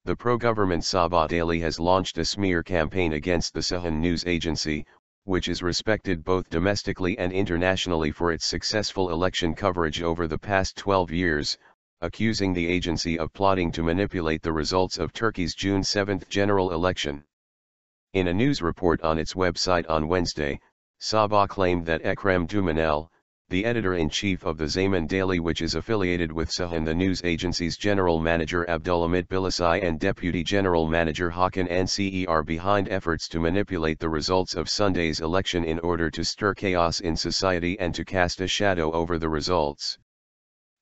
The pro-government Sabah Daily has launched a smear campaign against the Cihan news agency, which is respected both domestically and internationally for its successful election coverage over the past 12 years, accusing the agency of plotting to manipulate the results of Turkey's June 7 general election. In a news report on its website on Wednesday, Sabah claimed that Ekrem Dumanel, the editor-in-chief of the Zaman Daily, which is affiliated with Cihan, the news agency's general manager Abdülhamit Bilisay and deputy general manager Hakan Nce, are behind efforts to manipulate the results of Sunday's election in order to stir chaos in society and to cast a shadow over the results.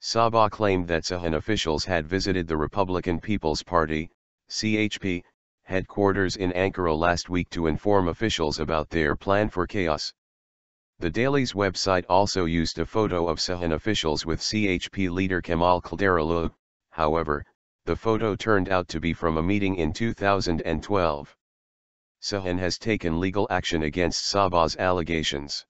Sabah claimed that Cihan officials had visited the Republican People's Party, CHP, headquarters in Ankara last week to inform officials about their plan for chaos. The Daily's website also used a photo of Cihan officials with CHP leader Kemal Kılıçdaroğlu. However, the photo turned out to be from a meeting in 2012. Cihan has taken legal action against Sabah's allegations.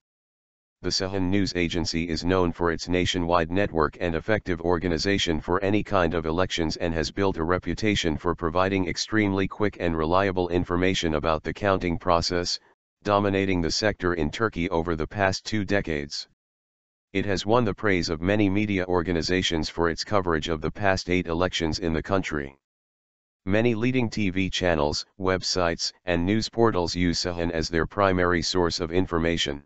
The Cihan news agency is known for its nationwide network and effective organization for any kind of elections and has built a reputation for providing extremely quick and reliable information about the counting process, dominating the sector in Turkey over the past 2 decades. It has won the praise of many media organizations for its coverage of the past 8 elections in the country. Many leading TV channels, websites, and news portals use Cihan as their primary source of information.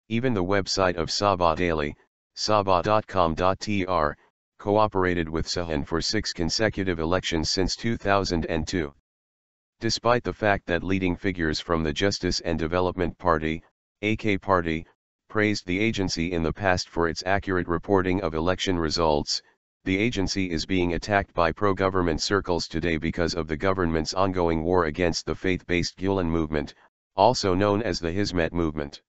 Even the website of Sabah Daily, sabah.com.tr, cooperated with Cihan for 6 consecutive elections since 2002. Despite the fact that leading figures from the Justice and Development Party, AK Party, praised the agency in the past for its accurate reporting of election results, the agency is being attacked by pro-government circles today because of the government's ongoing war against the faith-based Gülen movement, also known as the Hizmet movement.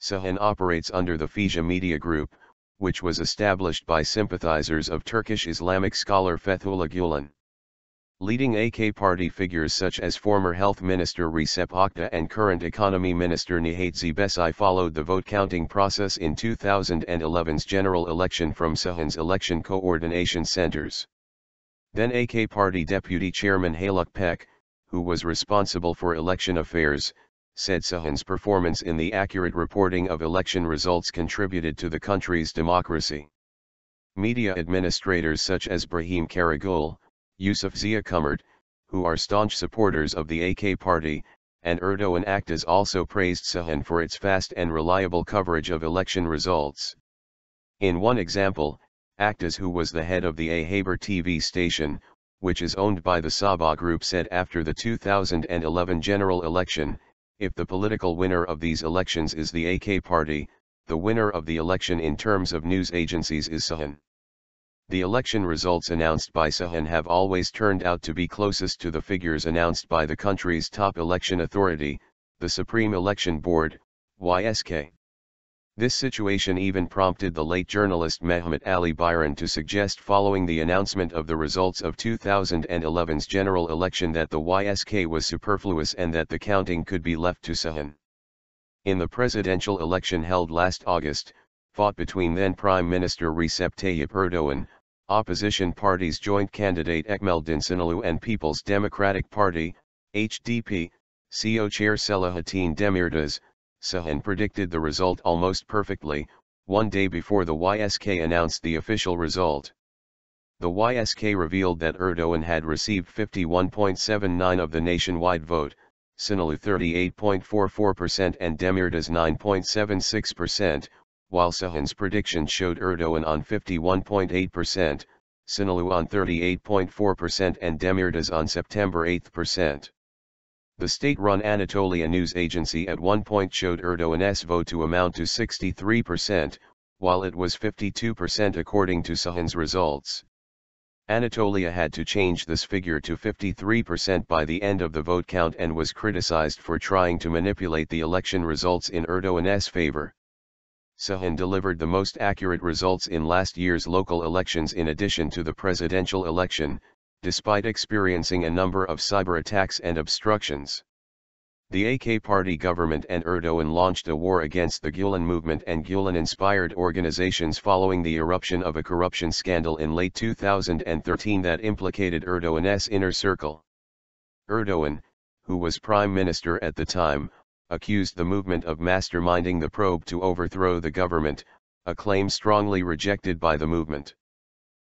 Cihan operates under the Feza Media Group, which was established by sympathizers of Turkish Islamic scholar Fethullah Gülen. Leading AK party figures such as former Health Minister Recep Akta and current Economy Minister Nihat Zibesay followed the vote counting process in 2011's general election from Cihan's election coordination centers. Then AK party deputy chairman Haluk Pek, who was responsible for election affairs, said Cihan's performance in the accurate reporting of election results contributed to the country's democracy. Media administrators such as Brahim Karagül, Yusuf Ziya Kumert, who are staunch supporters of the AK party, and Erdoğan Aktas also praised Cihan for its fast and reliable coverage of election results. In one example, Aktas, who was the head of the A Haber TV station, which is owned by the Sabah Group, said after the 2011 general election, if the political winner of these elections is the AK party, the winner of the election in terms of news agencies is Cihan. The election results announced by Cihan have always turned out to be closest to the figures announced by the country's top election authority, the Supreme Election Board, YSK. This situation even prompted the late journalist Mehmet Ali Bayram to suggest following the announcement of the results of 2011's general election that the YSK was superfluous and that the counting could be left to Cihan. In the presidential election held last August, fought between then Prime Minister Recep Tayyip Erdoğan, opposition parties joint candidate Ekmel Dinsinolu and People's Democratic Party, HDP, CO Chair Selahattin Demirtas, Cihan predicted the result almost perfectly, one day before the YSK announced the official result. The YSK revealed that Erdoğan had received 51.79% of the nationwide vote, Sinolu 38.44% and Demirtas 9.76%, while Cihan's prediction showed Erdoğan on 51.8%, Sinolu on 38.4% and Demirtas on September 8%. The state-run Anatolia news agency at one point showed Erdoğan's vote to amount to 63%, while it was 52% according to Cihan's results. Anatolia had to change this figure to 53% by the end of the vote count and was criticized for trying to manipulate the election results in Erdoğan's favor. Cihan delivered the most accurate results in last year's local elections in addition to the presidential election, despite experiencing a number of cyber attacks and obstructions. The AK Party government and Erdogan launched a war against the Gülen movement and Gülen-inspired organizations following the eruption of a corruption scandal in late 2013 that implicated Erdogan's inner circle. Erdogan, who was prime minister at the time, accused the movement of masterminding the probe to overthrow the government, a claim strongly rejected by the movement.